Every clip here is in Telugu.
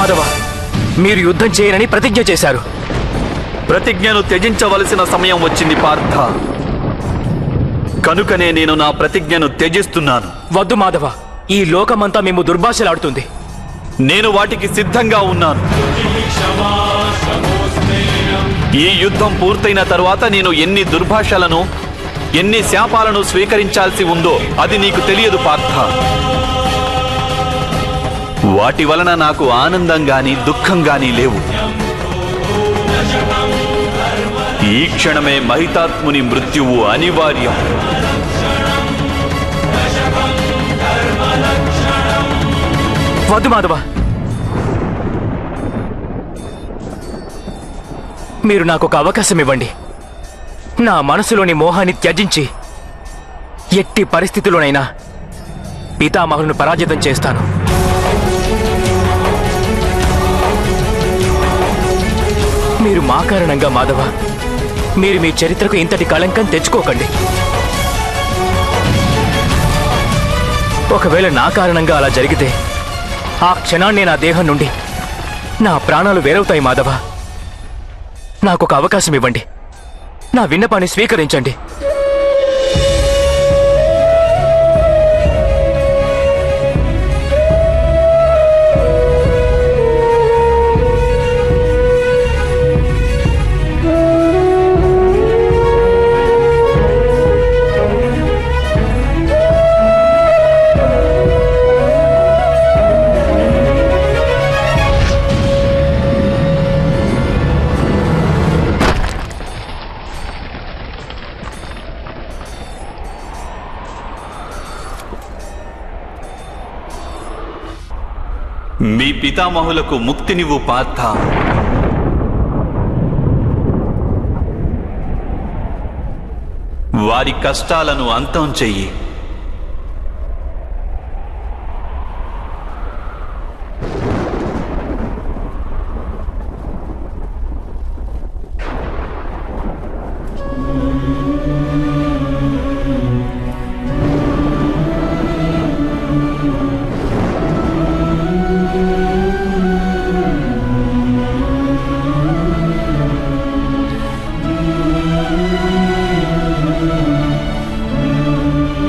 మాధవ, మీరు యుద్ధం చేయనని ప్రతిజ్ఞ చేశారు. ప్రతిజ్ఞను త్యజించవలసిన సమయం వచ్చింది పార్థ. కనుకనే నేను నా ప్రతిజ్ఞను త్యజిస్తున్నాను. వద్దు మాధవ, ఈ లోకమంతా మేము దుర్భాషలాడుతుంది. నేను వాటికి సిద్ధంగా ఉన్నాను. ఈ యుద్ధం పూర్తయిన తరువాత నేను ఎన్ని దుర్భాషలను, ఎన్ని శాపాలను స్వీకరించాల్సి ఉందో అది నీకు తెలియదు పార్థ. వాటి వలన నాకు ఆనందం గాని దుఃఖం గాని లేవు. ఈ క్షణమే మహితాత్ముని మృత్యువు అనివార్యం. వద్దు మాధవ, మీరు నాకు ఒక అవకాశం ఇవ్వండి. నా మనసులోని మోహాన్ని త్యజించి ఎట్టి పరిస్థితుల్లోనైనా పితామహులను పరాజితం చేస్తాను. మీరు మా కారణంగా మాధవ, మీరు మీ చరిత్రకు ఇంతటి కళంకం తెచ్చుకోకండి. ఒకవేళ నా కారణంగా అలా జరిగితే ఆ క్షణాన్నే నా దేహం నుండి నా ప్రాణాలు వేరవుతాయి మాధవ. నాకొక అవకాశం ఇవ్వండి. నా విన్నపాన్ని స్వీకరించండి. మీ పితామహులకు ముక్తినివ్వు పార్థ. వారి కష్టాలను అంతం చెయ్యి.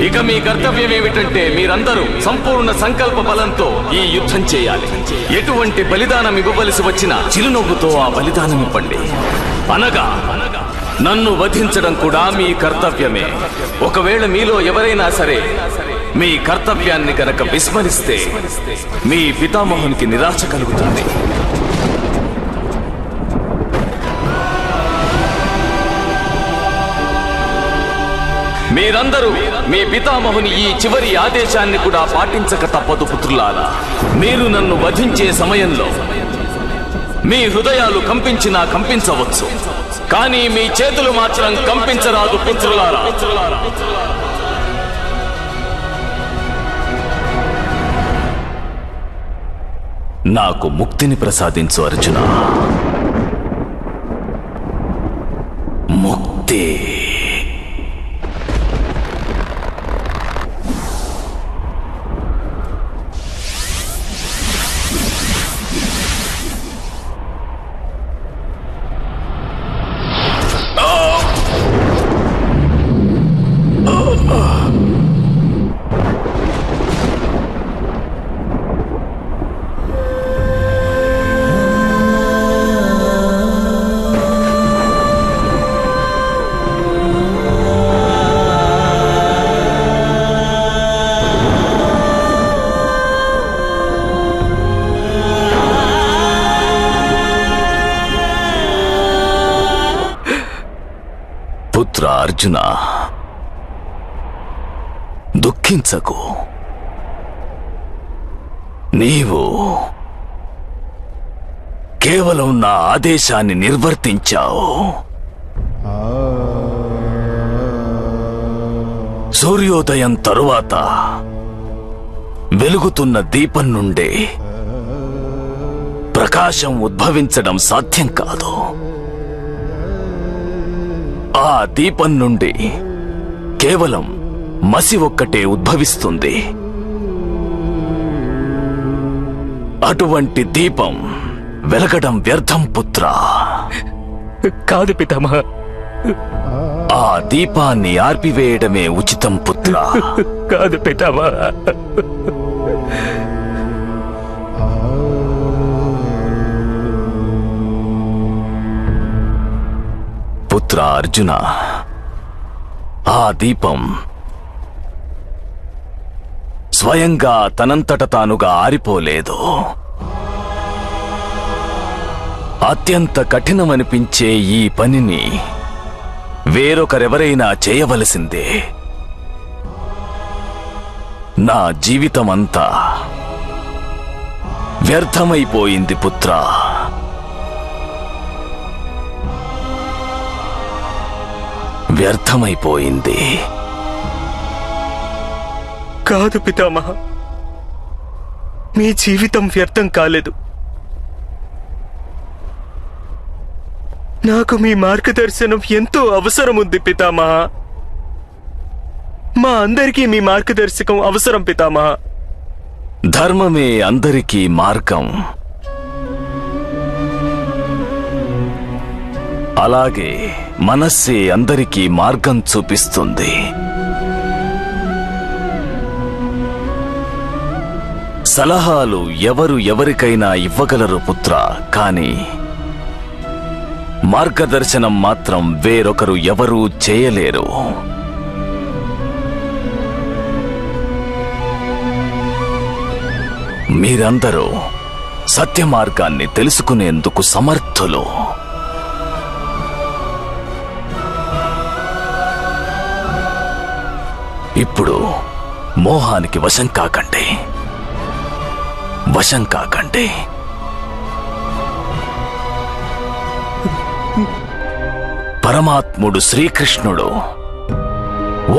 ఇక మీ కర్తవ్యం ఏమిటంటే మీరందరూ సంపూర్ణ సంకల్ప బలంతో ఈ యుద్ధం చేయాలి. ఎటువంటి బలిదానం ఇవ్వవలసి వచ్చినా చిరునవ్వుతో ఆ బలిదానం ఇవ్వండి. అనగా నన్ను వధించడం కూడా మీ కర్తవ్యమే. ఒకవేళ మీలో ఎవరైనా సరే మీ కర్తవ్యాన్ని గనక విస్మరిస్తే మీ పితామహునికి నిరాశ కలుగుతుంది. మీరందరూ మీ పితామహుని ఈ చివరి ఆదేశాన్ని కూడా పాటించక తప్పదు పుత్రులారా. మీరు నన్ను వధించే సమయంలో మీ హృదయాలు కంపించినా కంపించవచ్చు, కానీ మీ చేతులు మాత్రం కంపించరాదు పుత్రులారా. నాకు ముక్తిని ప్రసాదించు అర్జున. ముక్తి. పుత్ర అర్జున, దుఃఖించకు. నీవు కేవలం నా ఆదేశాన్ని నిర్వర్తించావు. సూర్యోదయం తరువాత వెలుగుతున్న దీపం నుండి ప్రకాశం ఉద్భవించడం సాధ్యం కాదు. ఆ దీపం నుండి కేవలం మసి ఒక్కటే ఉద్భవిస్తుంది. అటువంటి దీపం వెలగడం వ్యర్థం పుత్రా. కాదు పితామహ. ఆ దీపాన్ని ఆర్పివేయడమే ఉచితం పుత్రా. కాదు పితామహ. పుత్ర అర్జున, ఆ దీపం స్వయంగా తనంతట తానుగా ఆరిపోలేదు. అత్యంత కఠినమనిపించే ఈ పనిని వేరొకరెవరైనా చేయవలసిందే. నా జీవితమంతా వ్యర్థమైపోయింది పుత్రా. వ్యర్థమైపోయింది. కాదు పితామహ, మీ జీవితం వ్యర్థం కాలేదు. నాకు మీ మార్గదర్శనం ఎంతో అవసరం ఉంది పితామహ. మా అందరికీ మీ మార్గదర్శకం అవసరం పితామహ. ధర్మమే అందరికీ మార్గం. అలాగే మనస్సే అందరికీ మార్గం చూపిస్తుంది. సలహాలు ఎవరు ఎవరికైనా ఇవ్వగలరు పుత్ర, కానీ మార్గదర్శనం మాత్రం వేరొకరు ఎవరూ చేయలేరు. మీరందరూ సత్య మార్గాన్ని తెలుసుకునేందుకు సమర్థులు. ఇప్పుడు మోహానికి వశం కాకండి. వశం కాకండి. పరమాత్ముడు శ్రీకృష్ణుడు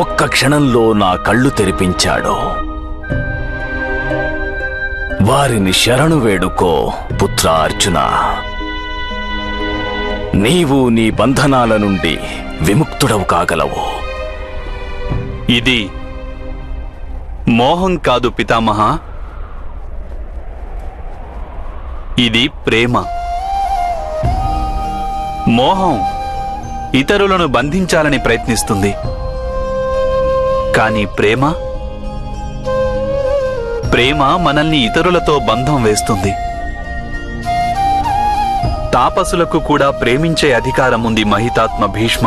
ఒక్క క్షణంలో నా కళ్ళు తెరిపించాడు. వారిని శరణు వేడుకో పుత్ర అర్జున. నీవు నీ బంధనాల నుండి విముక్తుడవు కాగలవు. ఇది మోహం కాదు పితామహ, ఇది ప్రేమ. మోహం ఇతరులను బంధించాలని ప్రయత్నిస్తుంది, కానీ ప్రేమ మనల్ని ఇతరులతో బంధం వేస్తుంది. తాపసులకు కూడా ప్రేమించే అధికారం ఉంది మహితాత్మ భీష్మ.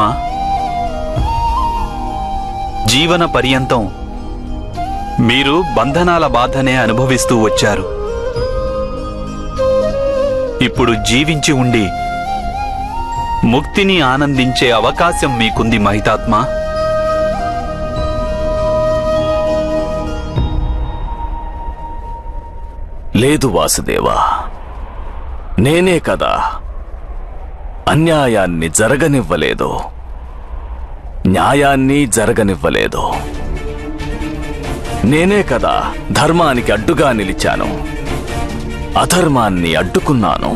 జీవన పర్యంతం మీరు బంధనాల బాధనే అనుభవిస్తూ వచ్చారు. ఇప్పుడు జీవించి ఉండి ముక్తిని ఆనందించే అవకాశం మీకుంది మహితాత్మ. లేదు వాసుదేవా, నేనే కదా అన్యాయాన్ని జరగనివ్వలేదు, న్యాయాన్ని జరగనివ్వలేదు. నేనే కదా ధర్మానికి అడ్డుగా నిలిచాను, అధర్మాన్ని అడ్డుకున్నాను.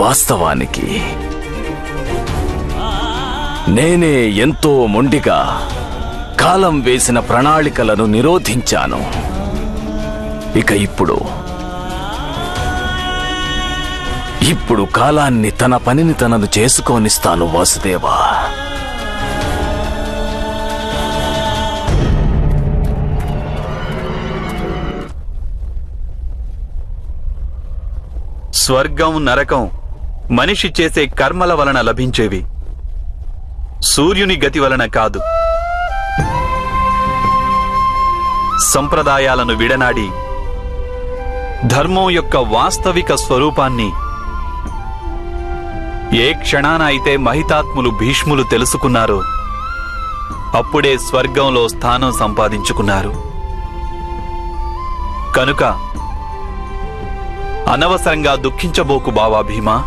వాస్తవానికి నేనే ఎంతో మొండిగా కాలం వేసిన ప్రణాళికలను నిరోధించాను. ఇక ఇప్పుడు కాలాన్ని తన పనిని తనను చేసుకోనిస్తాను వాసుదేవా. స్వర్గం నరకం మనిషి చేసే కర్మల వలన లభించేవి, సూర్యుని గతి వలన కాదు. సంప్రదాయాలను విడనాడి ధర్మం యొక్క వాస్తవిక స్వరూపాన్ని ఏ క్షణాన అయితే మహితాత్ములు భీష్ములు తెలుసుకున్నారో అప్పుడే స్వర్గంలో స్థానం సంపాదించుకున్నారు. కనుక అనవసరంగా దుఃఖించబోకు బావా భీమా.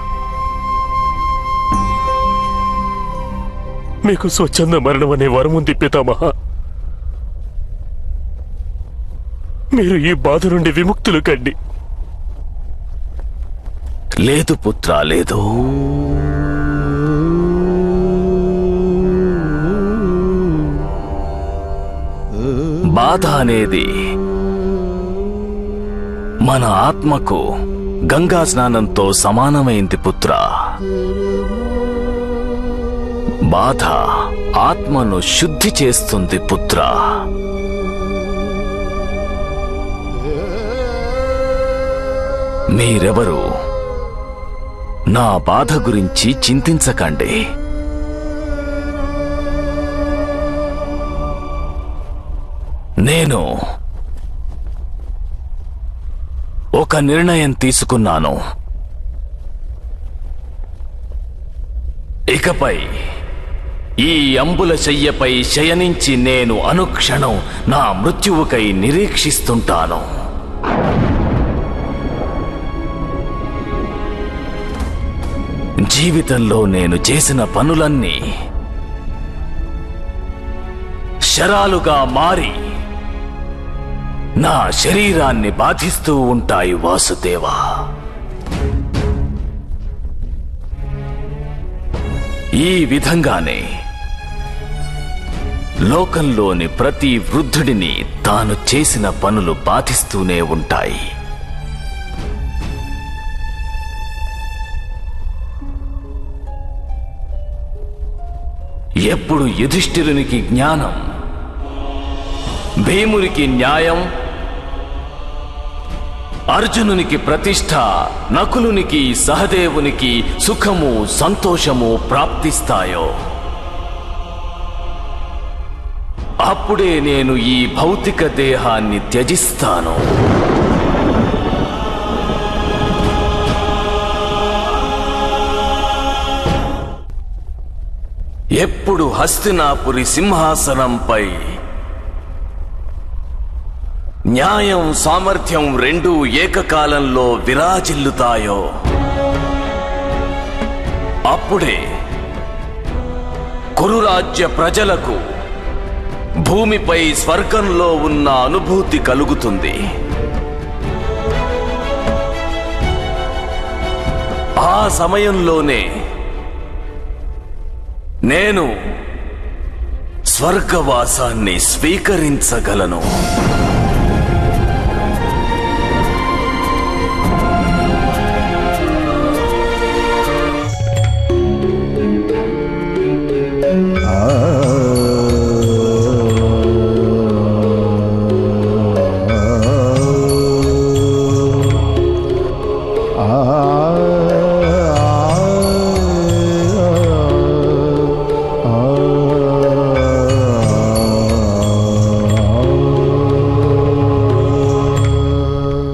మీకు స్వచ్ఛంద మరణం అనే వరం ఉంది పితామహ. మీరు ఈ బాధ నుండి విముక్తులు కండి. లేదు పుత్ర, లేదు. బాధ అనేది మన ఆత్మకు గంగా స్నానంతో సమానమైంది పుత్ర. బాధ ఆత్మను శుద్ధి చేస్తుంది పుత్ర. మీరెవరు నా బాధ గురించి చింతించకండి. నేను ఒక నిర్ణయం తీసుకున్నాను. ఇకపై ఈ అంబుల శయ్యపై శయనించి నేను అనుక్షణం నా మృత్యువుకై నిరీక్షిస్తుంటాను. జీవితంలో నేను చేసిన పనులన్నీ శరాలుగా మారి నా శరీరాన్ని బాధిస్తూ ఉంటాయి వాసుదేవా. ఈ విధంగానే లోకంలోని ప్రతి వృద్ధుడిని తాను చేసిన పనులు బాధిస్తూనే ఉంటాయి. ఎప్పుడు యుధిష్ఠిరునికి జ్ఞానం, భీమునికి న్యాయం, అర్జునునికి ప్రతిష్ఠ, నకులునికి సహదేవునికి సుఖము సంతోషము ప్రాప్తిస్తాయో అప్పుడే నేను ఈ భౌతిక దేహాన్ని త్యజిస్తాను. ఎప్పుడు హస్తినాపురి సింహాసనంపై న్యాయం సామర్థ్యం రెండూ ఏకకాలంలో విరాజిల్లుతాయో అప్పుడే కురురాజ్య ప్రజలకు భూమిపై స్వర్గంలో ఉన్న అనుభూతి కలుగుతుంది. ఆ సమయంలోనే నేను స్వర్గవాసాన్ని స్వీకరించగలను.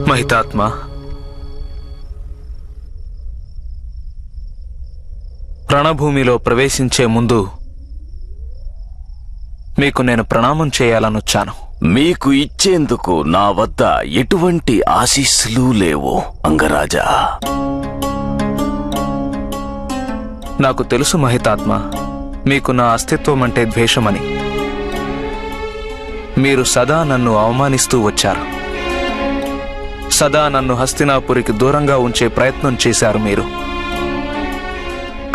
మహితాత్మ, ప్రాణభూమిలో ప్రవేశించే ముందు మీకు నేను ప్రణామం చేయాలనొచ్చాను. మీకు ఇచ్చేందుకు నా వద్ద ఎటువంటి ఆశీస్సులు లేవు అంగరాజా. నాకు తెలుసు మహితాత్మ, మీకు నా అస్తిత్వం అంటే ద్వేషమని. మీరు సదా నన్ను అవమానిస్తూ వచ్చారు. సదా నన్ను హస్తినాపురికి దూరంగా ఉంచే ప్రయత్నం చేశారు మీరు.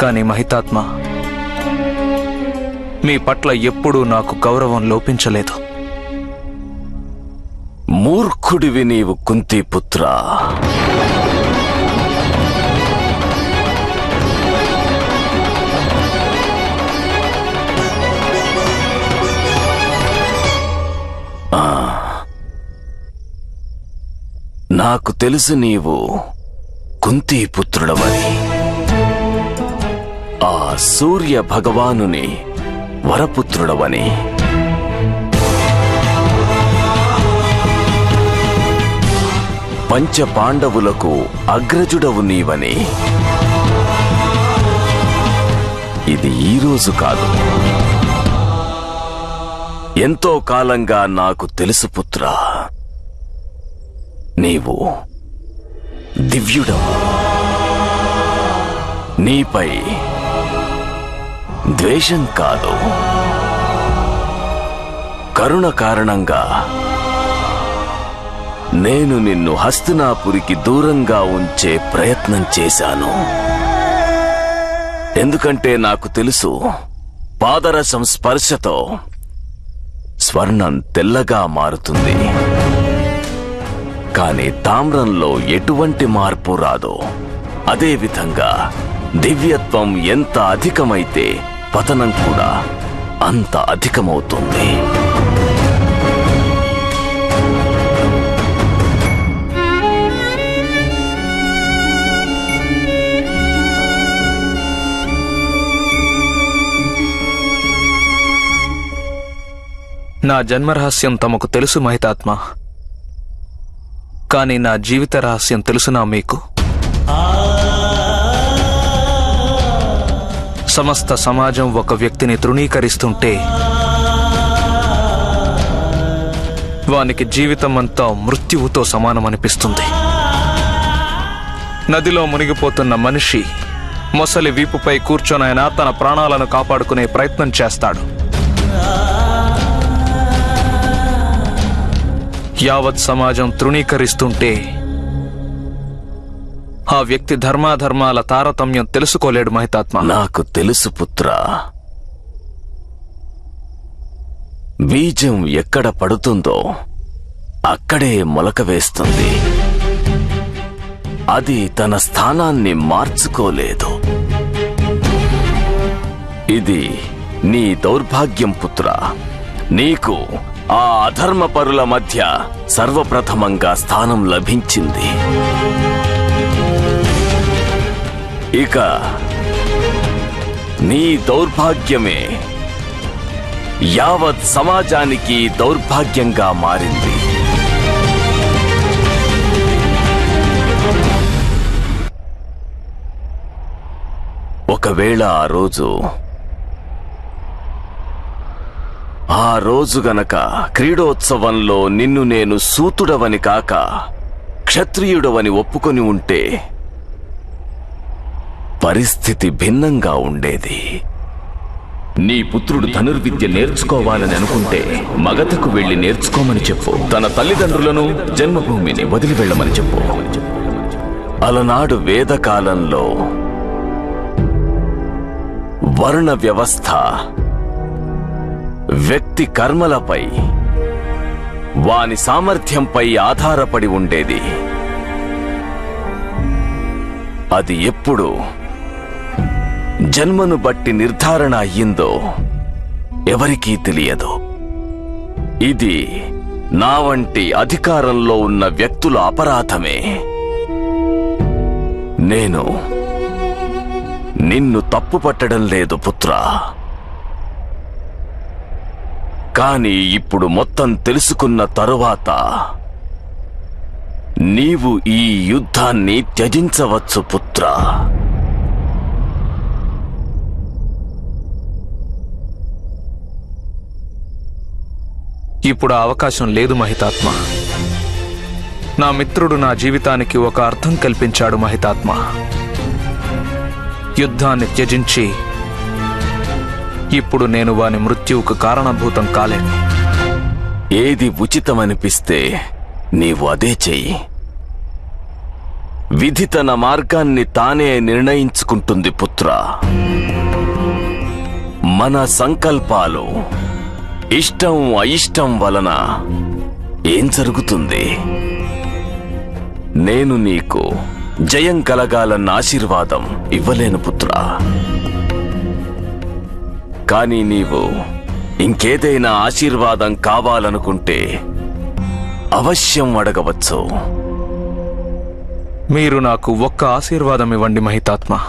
కానీ మహితాత్మ, మీ పట్ల ఎప్పుడూ నాకు గౌరవం లోపించలేదు. మూర్ఖుడివి నీవు కుంతిపుత్ర. నాకు తెలుసు నీవు కుంతిపుత్రుడవని. ఆ సూర్య భగవానుని వరపుత్రుడవని. పంచ పాండవులకు అగ్రజుడవు నీవని. ఇది ఈరోజు కాదు, ఎంతో కాలంగా నాకు తెలుసు పుత్ర. నీవు దివ్యుడవు. నీపై ద్వేషం కాదు, కరుణ కారణంగా నేను నిన్ను హస్తినాపురికి దూరంగా ఉంచే ప్రయత్నం చేశాను. ఎందుకంటే నాకు తెలుసు, పాదరసం స్పర్శతో స్వర్ణం తెల్లగా మారుతుంది. కానీ తామ్రంలో ఎటువంటి మార్పు రాదు. అదేవిధంగా దివ్యత్వం ఎంత అధికమైతే పతనం కూడా అంత అధికమవుతుంది. నా జన్మరహస్యం తమకు తెలుసు మహితాత్మ. కానీ నా జీవిత రహస్యం తెలుసునా మీకు? సమస్త సమాజం ఒక వ్యక్తిని తృణీకరిస్తుంటే వానికి జీవితం అంతా మృత్యువుతో సమానమనిపిస్తుంది. నదిలో మునిగిపోతున్న మనిషి మొసలి వీపుపై కూర్చొనైనా తన ప్రాణాలను కాపాడుకునే ప్రయత్నం చేస్తాడు. యావత్ సమాజం తృణీకరిస్తుంటే ఆ వ్యక్తి ధర్మాధర్మాల తారతమ్యం తెలుసుకోలేడు మహితాత్మ. నాకు తెలుసు పుత్రా. బీజం ఎక్కడ పడుతుందో అక్కడే మొలక వేస్తుంది. అది తన స్థానాన్ని మార్చుకోలేదు. ఇది నీ దౌర్భాగ్యం పుత్రా. నీకు ఆ అధర్మపరుల మధ్య సర్వప్రథమంగా స్థానం లభించింది. ఇక నీ దౌర్భాగ్యమే యావత్ సమాజానికి దౌర్భాగ్యంగా మారింది. ఒకవేళ ఆ రోజు గనక క్రీడోత్సవంలో నిన్ను నేను సూతుడవని కాక క్షత్రియుడవని ఒప్పుకొని ఉంటే పరిస్థితి భిన్నంగా ఉండేది. నీ పుత్రుడు ధనుర్విద్య నేర్చుకోవాలని అనుకుంటే మగధకు వెళ్లి నేర్చుకోమని చెప్పు. తన తల్లిదండ్రులను జన్మభూమిని వదిలి వెళ్ళమని చెప్పు. అలనాడు వేదకాలంలో వర్ణ వ్యవస్థ వ్యక్తి కర్మలపై, వాని సామర్థ్యంపై ఆధారపడి ఉండేది. అది ఎప్పుడు జన్మను బట్టి నిర్ధారణ అయ్యిందో ఎవరికీ తెలియదు. ఇది నా వంటి అధికారంలో ఉన్న వ్యక్తుల అపరాధమే. నేను నిన్ను తప్పు పట్టడం లేదు పుత్రా. కానీ ఇప్పుడు మొత్తం తెలుసుకున్న తరువాత నీవు ఈ యుద్ధాన్ని త్యజించవచ్చు పుత్రా. ఇప్పుడు అవకాశం లేదు మహితాత్మ. నా మిత్రుడు నా జీవితానికి ఒక అర్థం కల్పించాడు మహితాత్మ. యుద్ధాన్ని త్యజించి ఇప్పుడు నేను వాని మృత్యువుకు కారణభూతం కాలేను. ఏది ఉచితమనిపిస్తే నీవు అదే చెయ్యి. విధి తన మార్గాన్ని తానే నిర్ణయించుకుంటుంది పుత్రా. మన సంకల్పాలు ఇష్టం అయిష్టం వలన ఏం జరుగుతుంది? నేను నీకు జయం కలగాలన్న ఆశీర్వాదం ఇవ్వలేను పుత్రా. కానీ నీవు ఇంకేదైనా ఆశీర్వాదం కావాలనుకుంటే అవశ్యం అడగవచ్చు. మీరు నాకు ఒక్క ఆశీర్వాదం ఇవ్వండి మహితాత్మ.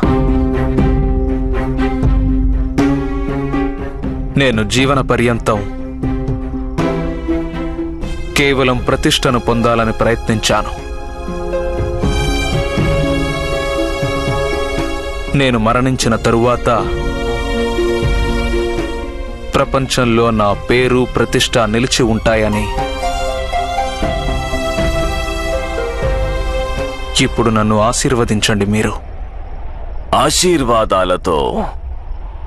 నేను జీవన పర్యంతం కేవలం ప్రతిష్టను పొందాలని ప్రయత్నించాను. నేను మరణించిన తరువాత ప్రపంచంలో నా పేరు ప్రతిష్ట నిలిచి ఉంటాయని ఇప్పుడు నన్ను ఆశీర్వదించండి మీరు. ఆశీర్వాదాలతో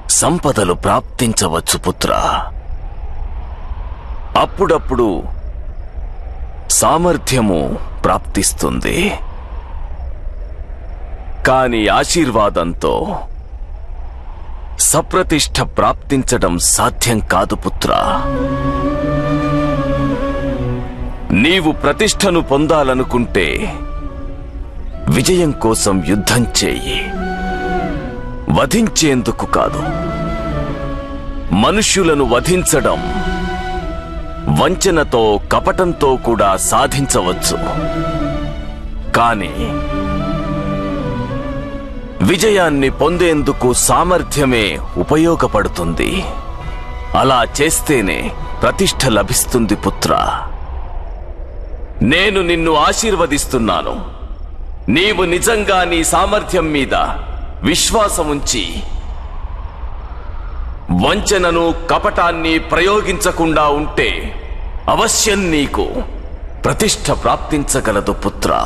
సంపదలు ప్రాప్తించవచ్చు పుత్రా. అప్పుడప్పుడు సామర్థ్యము ప్రాప్తిస్తుంది. కానీ ఆశీర్వాదంతో సప్రతిష్ఠ ప్రాప్తించడం సాధ్యం కాదు పుత్రా. నీవు ప్రతిష్టను పొందాలనుకుంటే విజయం కోసం యుద్ధం చేయి, వధించేందుకు కాదు. మనుష్యులను వధించడం వంచనతో కపటంతో కూడా సాధించవచ్చు, కానీ విజయాన్ని పొందేందుకు సామర్థ్యమే ఉపయోగపడుతుంది. అలా చేస్తేనే ప్రతిష్ఠ లభిస్తుంది పుత్రా. నేను నిన్ను ఆశీర్వదిస్తున్నాను. నీవు నిజంగా నీ సామర్థ్యం మీద విశ్వాసముంచి వంచనను కపటాన్ని ప్రయోగించకుండా ఉంటే అవశ్యం నీకు ప్రతిష్ఠ ప్రాప్తించగలదు పుత్రా.